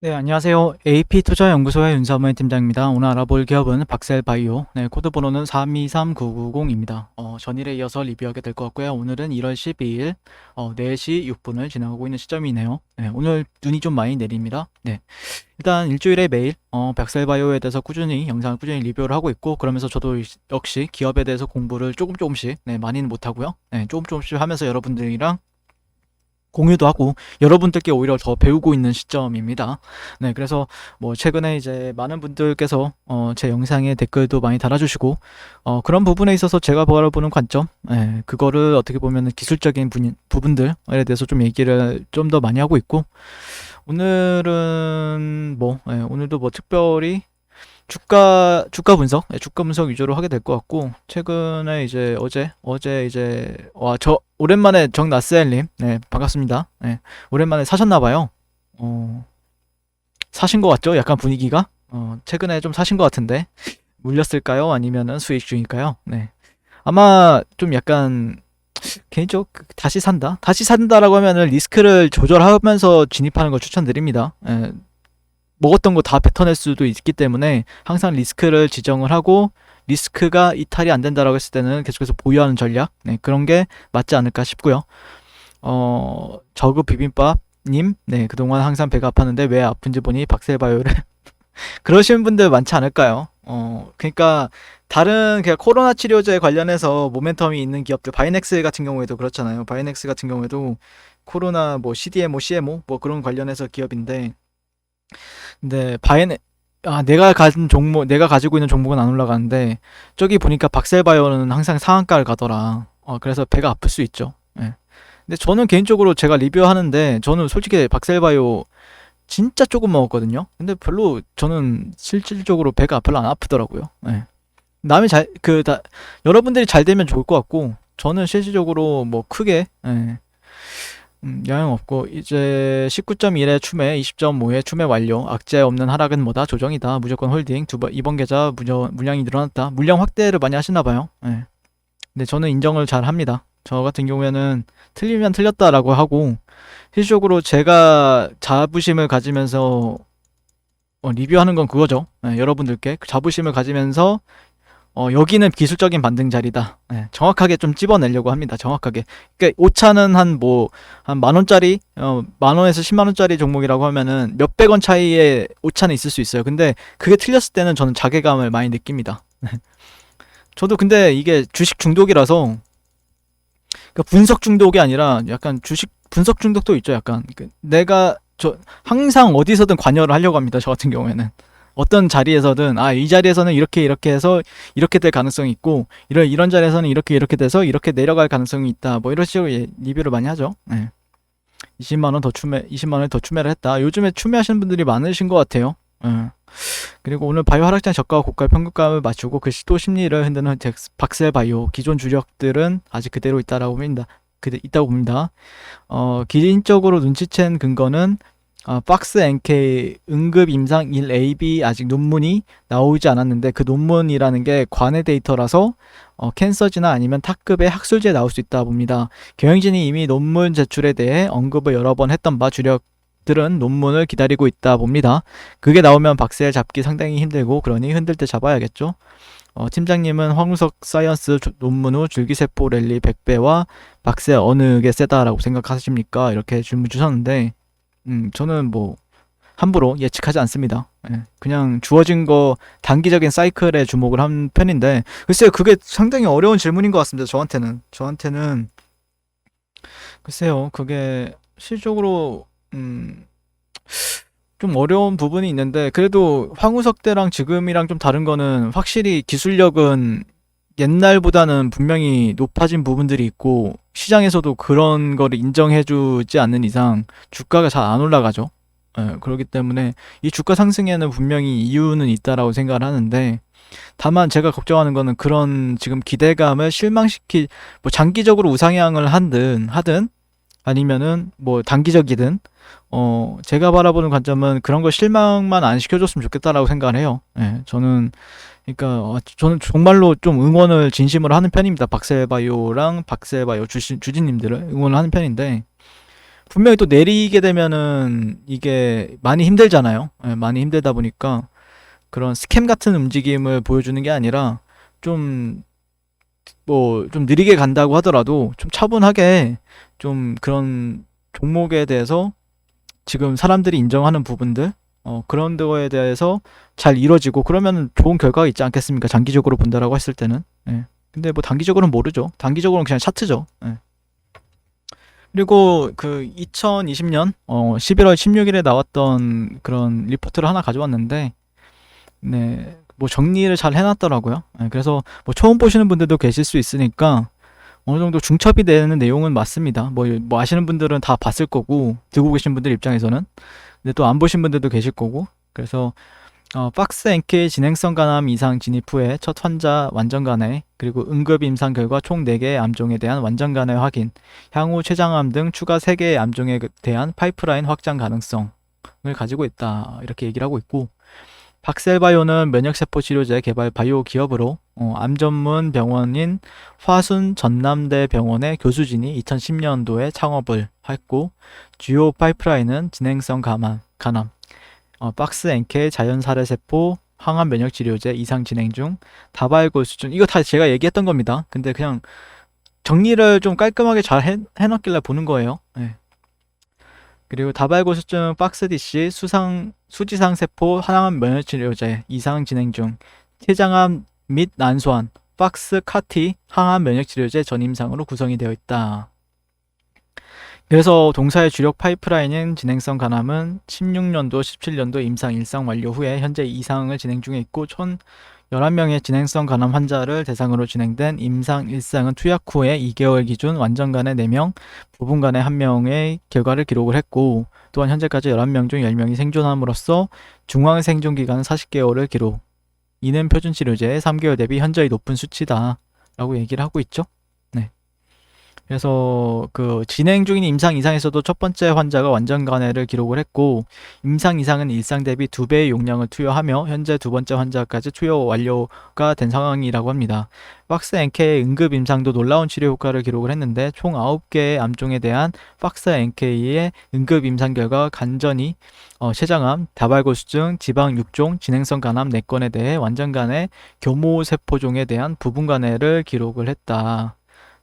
네, 안녕하세요. AP투자연구소의 윤사무의 팀장입니다. 오늘 알아볼 기업은 박셀바이오. 네, 코드 번호는 323990입니다. 전일에 이어서 리뷰하게 될 것 같고요. 오늘은 1월 12일 4시 6분을 지나가고 있는 시점이네요. 네, 오늘 눈이 좀 많이 내립니다. 네, 일단 일주일에 매일 박셀바이오에 대해서 영상을 꾸준히 리뷰를 하고 있고, 그러면서 저도 역시 기업에 대해서 공부를 조금씩, 네, 많이는 못하고요. 네, 조금씩 하면서 여러분들이랑 공유도 하고 여러분들께 오히려 더 배우고 있는 시점입니다. 네, 그래서 뭐 최근에 이제 많은 분들께서 제 영상에 댓글도 많이 달아주시고 그런 부분에 있어서 제가 바라보는 관점, 그거를 어떻게 보면 기술적인 부분들에 대해서 좀 얘기를 좀 더 많이 하고 있고, 오늘은 오늘도 뭐 특별히 주가 분석, 주가 분석 위주로 하게 될 것 같고, 최근에 이제 어제 이제, 오랜만에 정나스엘님, 네, 반갑습니다. 네, 오랜만에 사셨나봐요. 어, 사신 것 같죠? 약간 분위기가? 최근에 좀 사신 것 같은데, 물렸을까요? 아니면은 수익 중일까요? 네. 아마 좀 약간, 개인적으로 다시 산다? 다시 산다라고 하면은 리스크를 조절하면서 진입하는 걸 추천드립니다. 먹었던 거 다 뱉어낼 수도 있기 때문에 항상 리스크를 지정을 하고, 리스크가 이탈이 안 된다라고 했을 때는 계속해서 보유하는 전략, 네, 그런 게 맞지 않을까 싶고요. 저그 비빔밥님, 네, 그동안 항상 배가 아팠는데 왜 아픈지 보니 박셀바이오를 그러시는 분들 많지 않을까요? 그러니까 다른 그냥 코로나 치료제 관련해서 모멘텀이 있는 기업들, 바이넥스 같은 경우에도 그렇잖아요. 바이넥스 같은 경우에도 코로나 뭐 CDMO, CMO 뭐 그런 관련해서 기업인데, 근데 내가 가지고 있는 종목은 안 올라가는데, 저기 보니까 박셀바이오는 항상 상한가를 가더라. 그래서 배가 아플 수 있죠. 예. 근데 저는 개인적으로 제가 리뷰하는데, 저는 솔직히 박셀바이오 진짜 조금 먹었거든요. 근데 별로 저는 실질적으로 배가 별로 안 아프더라고요. 예. 남이 잘, 여러분들이 잘 되면 좋을 것 같고, 저는 실질적으로 뭐 크게, 영향 없고, 이제 19.1에 추매, 20.5에 추매 완료. 악재 없는 하락은 뭐다? 조정이다. 무조건 홀딩. 이번 계좌 물량이 늘어났다. 물량 확대를 많이 하시나 봐요. 예. 근데 저는 인정을 잘 합니다. 저 같은 경우에는 틀리면 틀렸다라고 하고, 실질적으로 제가 자부심을 가지면서 리뷰하는 건 그거죠. 예, 여러분들께 자부심을 가지면서 여기는 기술적인 반등 자리다. 예, 정확하게 좀 찝어내려고 합니다. 정확하게. 그러니까 오차는 한 만 원짜리, 만 원에서 10만 원짜리 종목이라고 하면은 몇백 원 차이의 오차는 있을 수 있어요. 근데 그게 틀렸을 때는 저는 자괴감을 많이 느낍니다. 저도 근데 이게 주식 중독이라서, 그러니까 분석 중독이 아니라 약간 주식 분석 중독도 있죠. 약간 저 항상 어디서든 관여를 하려고 합니다. 저 같은 경우에는. 어떤 자리에서든, 이 자리에서는 이렇게 해서 이렇게 될 가능성이 있고, 이런 자리에서는 이렇게 돼서 이렇게 내려갈 가능성이 있다, 뭐 이런 식으로 리뷰를 많이 하죠. 네. 20만 원 더 추매를 했다. 요즘에 추매하시는 분들이 많으신 것 같아요. 예. 그리고 오늘 바이오 하락장 저가와 고가의 평균값을 맞추고 그 시도 심리를 흔드는 박셀 바이오 기존 주력들은 아직 그대로 있다고 봅니다. 기인적으로 눈치챈 근거는 박스 NK 응급 임상 1AB 아직 논문이 나오지 않았는데, 그 논문이라는 게 관해 데이터라서 캔서지나 아니면 탁급의 학술지에 나올 수 있다 봅니다. 경영진이 이미 논문 제출에 대해 언급을 여러 번 했던 바 주력들은 논문을 기다리고 있다 봅니다. 그게 나오면 박스를 잡기 상당히 힘들고, 그러니 흔들 때 잡아야겠죠. 팀장님은 황우석 사이언스 논문 후 줄기세포 랠리 100배와 박스 어느 게 세다라고 생각하십니까? 이렇게 질문 주셨는데, 저는 뭐 함부로 예측하지 않습니다. 예, 그냥 주어진 거 단기적인 사이클에 주목을 한 편인데, 글쎄요, 그게 상당히 어려운 질문인 것 같습니다. 저한테는 글쎄요, 그게 실적으로 좀 어려운 부분이 있는데, 그래도 황우석 때랑 지금이랑 좀 다른 거는 확실히 기술력은 옛날보다는 분명히 높아진 부분들이 있고, 시장에서도 그런 거를 인정해주지 않는 이상 주가가 잘 안 올라가죠. 예, 그렇기 때문에 이 주가 상승에는 분명히 이유는 있다라고 생각을 하는데, 다만 제가 걱정하는 거는 그런 지금 기대감을 뭐 장기적으로 우상향을 하든 아니면은 뭐 단기적이든, 제가 바라보는 관점은 그런 걸 실망만 안 시켜줬으면 좋겠다라고 생각을 해요. 예, 그러니까 저는 정말로 좀 응원을 진심으로 하는 편입니다. 박셀바이오랑 박셀바이오 주진님들을 응원을 하는 편인데, 분명히 또 내리게 되면은 이게 많이 힘들잖아요. 예, 많이 힘들다 보니까 그런 스캠 같은 움직임을 보여주는 게 아니라 좀 뭐 좀 느리게 간다고 하더라도 좀 차분하게 좀 그런 종목에 대해서 지금 사람들이 인정하는 부분들 그런 거에 대해서 잘 이루어지고 그러면 좋은 결과가 있지 않겠습니까? 장기적으로 본다라고 했을 때는. 예. 근데 뭐 단기적으로는 모르죠. 단기적으로는 그냥 차트죠. 예. 그리고 그 2020년 11월 16일에 나왔던 그런 리포트를 하나 가져왔는데 네. 뭐 정리를 잘 해놨더라고요. 예, 그래서 뭐 처음 보시는 분들도 계실 수 있으니까 어느 정도 중첩이 되는 내용은 맞습니다. 뭐 아시는 분들은 다 봤을 거고 듣고 계신 분들 입장에서는 근데 또 안 보신 분들도 계실 거고 그래서 박스 NK 진행성 간암 이상 진입 후에 첫 환자 완전 간회 그리고 응급 임상 결과 총 4개의 암종에 대한 완전 간회 확인 향후 췌장암 등 추가 3개의 암종에 대한 파이프라인 확장 가능성을 가지고 있다 이렇게 얘기를 하고 있고 박셀바이오는 면역세포 치료제 개발 바이오 기업으로 암 전문 병원인 화순 전남대 병원의 교수진이 2010년도에 창업을 했고 주요 파이프라인은 진행성 간암, 박스 NK 자연살해세포 항암 면역 치료제 이상 진행 중 다발골 수준 이거 다 제가 얘기했던 겁니다. 근데 그냥 정리를 좀 깔끔하게 잘 해놨길래 보는 거예요. 네. 그리고 다발고수증 박스DC 수지상 세포 항암 면역치료제 이상 진행 중 췌장암 및 난소암 박스 카티 항암 면역치료제 전임상으로 구성이 되어 있다. 그래서 동사의 주력 파이프라인인 진행성 간암은 16년도, 17년도 임상 일상 완료 후에 현재 이상을 진행 중에 있고 총 11명의 진행성 간암 환자를 대상으로 진행된 임상 일상은 투약 후에 2개월 기준 완전 간에 4명, 부분 간에 1명의 결과를 기록을 했고 또한 현재까지 11명 중 10명이 생존함으로써 중앙 생존 기간은 40개월을 기록. 이는 표준 치료제의 3개월 대비 현저히 높은 수치다 라고 얘기를 하고 있죠. 네. 그래서 그 진행 중인 임상 이상에서도 첫 번째 환자가 완전 간회를 기록을 했고 임상 이상은 일상 대비 2배의 용량을 투여하며 현재 두 번째 환자까지 투여 완료가 된 상황이라고 합니다. 박스 NK의 응급 임상도 놀라운 치료 효과를 기록을 했는데 총 9개의 암종에 대한 박스 NK의 응급 임상 결과 간전이 췌장암, 다발골수증, 지방 6종, 진행성 간암 4건에 대해 완전 간회, 교모세포종에 대한 부분 간회를 기록을 했다.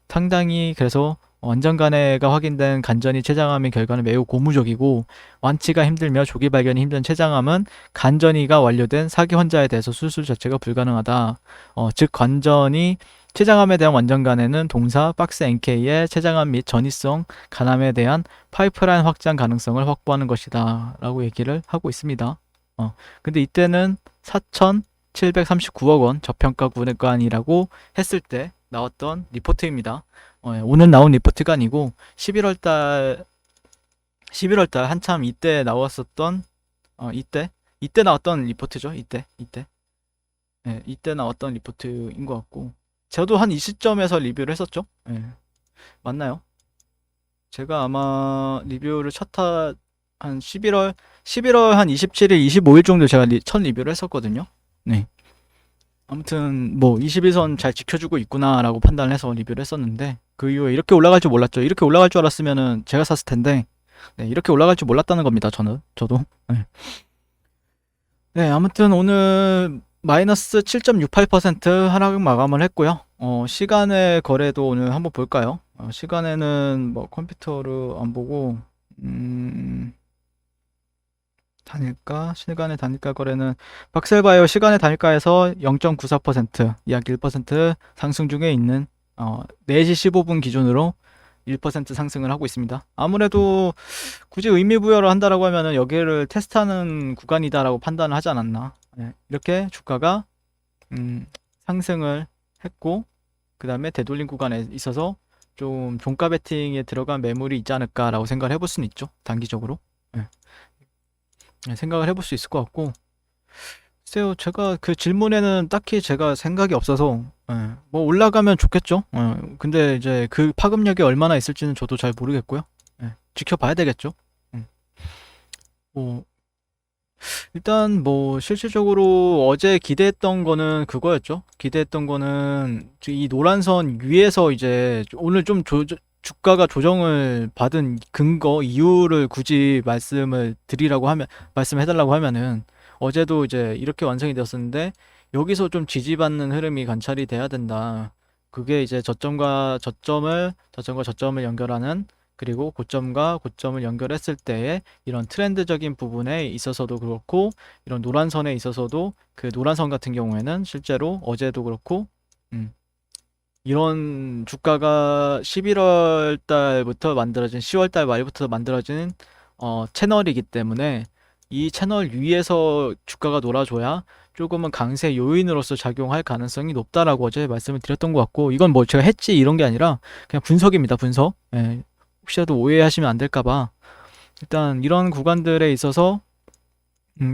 상당히 그래서 완전 간해가 확인된 간전이 췌장암의 결과는 매우 고무적이고 완치가 힘들며 조기 발견이 힘든 췌장암은 간전이가 완료된 사기 환자에 대해서 수술 자체가 불가능하다. 즉 관전이 췌장암에 대한 완전 간해는 동사 박스 NK의 췌장암 및 전이성 간암에 대한 파이프라인 확장 가능성을 확보하는 것이다 라고 얘기를 하고 있습니다. 근데 이때는 4,739억 원 저평가 구간이라고 했을 때 나왔던 리포트입니다. 오늘 나온 리포트가 아니고 11월달 한참 이때 나왔었던 이때 나왔던 리포트죠. 이때 나왔던 리포트인 것 같고 저도 한 이 시점에서 리뷰를 했었죠. 맞나요? 제가 아마 리뷰를 한 11월 한 27일, 25일 정도 제가 첫 리뷰를 했었거든요. 네. 아무튼 뭐 21선 잘 지켜주고 있구나라고 판단을 해서 리뷰를 했었는데 그 이후에 이렇게 올라갈 줄 몰랐죠. 이렇게 올라갈 줄 알았으면은 제가 샀을 텐데 네, 이렇게 올라갈 줄 몰랐다는 겁니다. 저도. 네. 네, 아무튼 오늘 마이너스 7.68% 하락 마감을 했고요. 시간의 거래도 오늘 한번 볼까요? 시간에는 뭐 컴퓨터로 안 보고 시간의 단일가 거래는 박셀바이오 시간의 단일가에서 0.94% 약 1% 상승 중에 있는 4시 15분 기준으로 1% 상승을 하고 있습니다. 아무래도 굳이 의미 부여를 한다라고 하면은 여기를 테스트하는 구간이다라고 판단을 하지 않았나. 네, 이렇게 주가가 상승을 했고 그 다음에 되돌림 구간에 있어서 좀 종가 베팅에 들어간 매물이 있지 않을까라고 생각을 해볼 수는 있죠. 단기적으로. 네. 생각을 해볼 수 있을 것 같고 글쎄요 제가 그 질문에는 딱히 제가 생각이 없어서 뭐 올라가면 좋겠죠. 근데 이제 그 파급력이 얼마나 있을지는 저도 잘 모르겠고요. 지켜봐야 되겠죠. 뭐 일단 뭐 실질적으로 어제 기대했던 거는 그거였죠. 기대했던 거는 이 노란선 위에서 이제 오늘 좀 주가가 조정을 받은 근거, 이유를 굳이 말씀해달라고 하면은, 어제도 이제 이렇게 완성이 되었었는데, 여기서 좀 지지받는 흐름이 관찰이 돼야 된다. 그게 이제 저점과 저점을 연결하는, 그리고 고점과 고점을 연결했을 때의 이런 트렌드적인 부분에 있어서도 그렇고, 이런 노란선에 있어서도 그 노란선 같은 경우에는 실제로 어제도 그렇고, 음, 이런 주가가 11월 달부터 만들어진 10월 달 말부터 만들어진 채널이기 때문에 이 채널 위에서 주가가 놀아줘야 조금은 강세 요인으로서 작용할 가능성이 높다라고 어제 말씀을 드렸던 것 같고, 이건 뭐 제가 했지 이런 게 아니라 그냥 분석입니다, 분석. 예, 혹시라도 오해하시면 안 될까 봐. 일단 이런 구간들에 있어서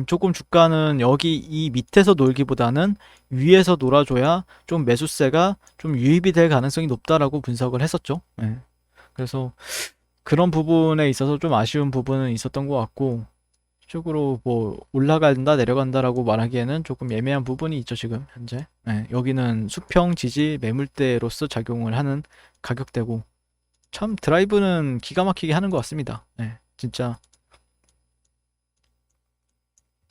조금 주가는 여기 이 밑에서 놀기보다는 위에서 놀아줘야 좀 매수세가 좀 유입이 될 가능성이 높다라고 분석을 했었죠. 예. 그래서 그런 부분에 있어서 좀 아쉬운 부분은 있었던 것 같고, 쪽으로 뭐 올라간다 내려간다라고 말하기에는 조금 애매한 부분이 있죠, 지금 현재. 예. 여기는 수평 지지 매물대로서 작용을 하는 가격대고, 참 드라이브는 기가 막히게 하는 것 같습니다. 예. 진짜.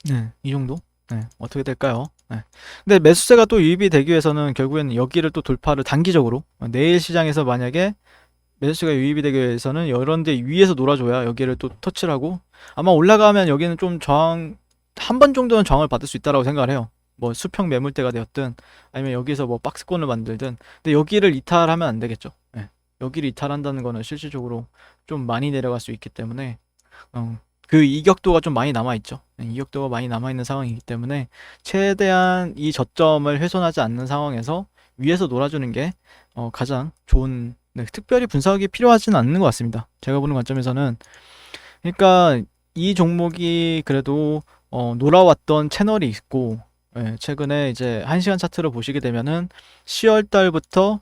네, 이 정도? 네, 어떻게 될까요? 네. 근데 매수세가 또 유입이 되기 위해서는 결국에는 여기를 또 돌파를 단기적으로, 내일 시장에서 만약에 매수세가 유입이 되기 위해서는 이런 데 위에서 놀아줘야 여기를 또 터치를 하고, 아마 올라가면 여기는 좀 한 번 정도는 저항을 받을 수 있다라고 생각을 해요. 뭐 수평 매물대가 되었든 아니면 여기서 뭐 박스권을 만들든. 근데 여기를 이탈하면 안 되겠죠. 네. 여기를 이탈한다는 거는 실질적으로 좀 많이 내려갈 수 있기 때문에 그 이격도가 좀 많이 남아 있죠. 이격도가 많이 남아 있는 상황이기 때문에 최대한 이 저점을 훼손하지 않는 상황에서 위에서 놀아주는 게 가장 좋은, 네, 특별히 분석이 필요하지는 않는 것 같습니다. 제가 보는 관점에서는. 그러니까 이 종목이 그래도 놀아왔던 채널이 있고, 예, 최근에 이제 1시간 차트를 보시게 되면은 10월 달부터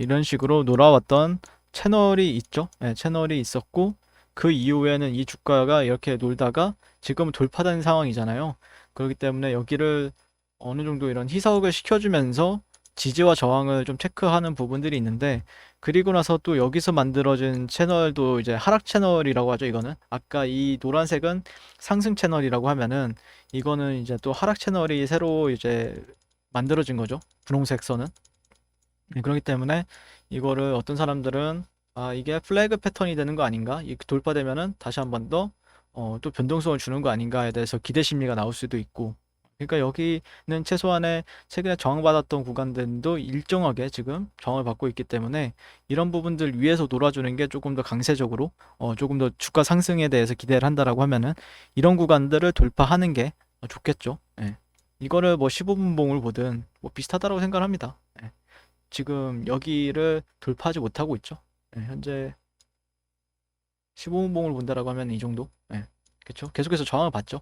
이런 식으로 놀아왔던 채널이 있죠. 예, 채널이 있었고, 그 이후에는 이 주가가 이렇게 놀다가 지금 돌파된 상황이잖아요. 그렇기 때문에 여기를 어느 정도 이런 희석을 시켜주면서 지지와 저항을 좀 체크하는 부분들이 있는데, 그리고 나서 또 여기서 만들어진 채널도 이제 하락 채널이라고 하죠, 이거는. 아까 이 노란색은 상승 채널이라고 하면은, 이거는 이제 또 하락 채널이 새로 이제 만들어진 거죠, 분홍색 선은. 네, 그렇기 때문에 이거를 어떤 사람들은 이게 플래그 패턴이 되는 거 아닌가? 이 돌파되면은 다시 한 번 더 또 변동성을 주는 거 아닌가에 대해서 기대 심리가 나올 수도 있고. 그러니까 여기는 최소한의 최근에 저항받았던 구간들도 일정하게 지금 저항을 받고 있기 때문에 이런 부분들 위에서 놀아주는 게 조금 더 강세적으로 조금 더 주가 상승에 대해서 기대를 한다라고 하면은 이런 구간들을 돌파하는 게 좋겠죠. 예. 이거를 뭐 15분 봉을 보든 뭐 비슷하다라고 생각합니다. 예. 지금 여기를 돌파하지 못하고 있죠. 예, 현재 15분봉을 본다라고 하면 이 정도. 예, 그렇죠. 계속해서 저항을 받죠.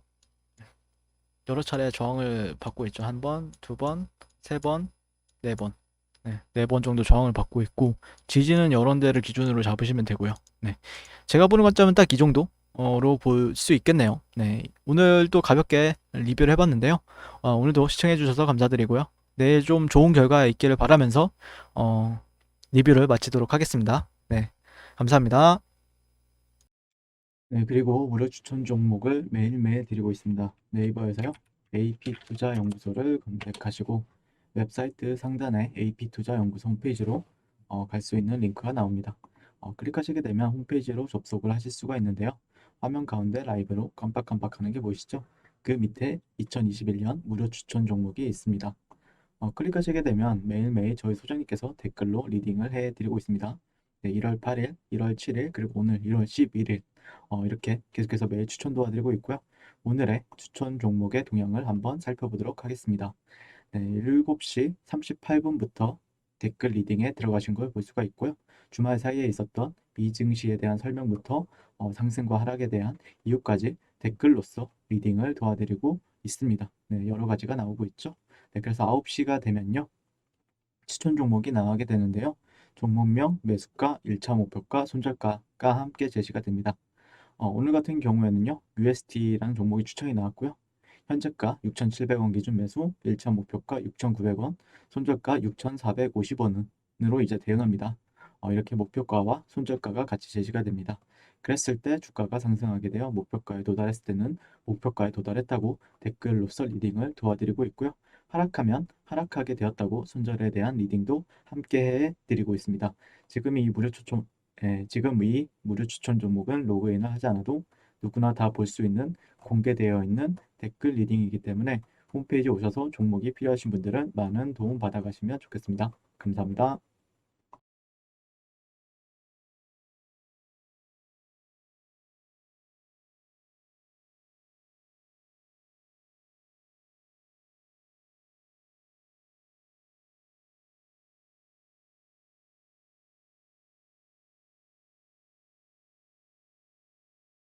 여러 차례 저항을 받고 있죠. 한 번, 두 번, 세 번, 네 번. 네, 네 번 정도 저항을 받고 있고, 지지는 여러 데를 기준으로 잡으시면 되고요. 네, 제가 보는 관점은 딱 이 정도로 볼 수 있겠네요. 네, 오늘 또 가볍게 리뷰를 해봤는데요. 오늘도 시청해주셔서 감사드리고요. 내일 좀 좋은 결과 있기를 바라면서 어, 리뷰를 마치도록 하겠습니다. 네, 감사합니다. 네, 그리고 무료 추천 종목을 매일매일 드리고 있습니다. 네이버에서요, AP투자연구소를 검색하시고 웹사이트 상단에 AP투자연구소 홈페이지로 갈 수 있는 링크가 나옵니다. 클릭하시게 되면 홈페이지로 접속을 하실 수가 있는데요. 화면 가운데 라이브로 깜빡깜빡하는 게 보이시죠? 그 밑에 2021년 무료 추천 종목이 있습니다. 클릭하시게 되면 매일매일 저희 소장님께서 댓글로 리딩을 해드리고 있습니다. 네, 1월 8일, 1월 7일, 그리고 오늘 1월 11일 이렇게 계속해서 매일 추천 도와드리고 있고요. 오늘의 추천 종목의 동향을 한번 살펴보도록 하겠습니다. 네, 7시 38분부터 댓글 리딩에 들어가신 걸 볼 수가 있고요. 주말 사이에 있었던 미증시에 대한 설명부터 상승과 하락에 대한 이유까지 댓글로서 리딩을 도와드리고 있습니다. 네, 여러 가지가 나오고 있죠. 네, 그래서 9시가 되면요, 추천 종목이 나가게 되는데요. 종목명, 매수가, 1차 목표가, 손절가가 함께 제시가 됩니다. 오늘 같은 경우에는요, UST라는 종목이 추천이 나왔고요. 현재가 6,700원 기준 매수, 1차 목표가 6,900원, 손절가 6,450원으로 이제 대응합니다. 이렇게 목표가와 손절가가 같이 제시가 됩니다. 그랬을 때 주가가 상승하게 되어 목표가에 도달했을 때는 목표가에 도달했다고 댓글로서 리딩을 도와드리고 있고요. 하락하면 하락하게 되었다고 손절에 대한 리딩도 함께 해드리고 있습니다. 지금 이 무료 추천 종목은 로그인을 하지 않아도 누구나 다 볼 수 있는 공개되어 있는 댓글 리딩이기 때문에 홈페이지에 오셔서 종목이 필요하신 분들은 많은 도움 받아가시면 좋겠습니다. 감사합니다.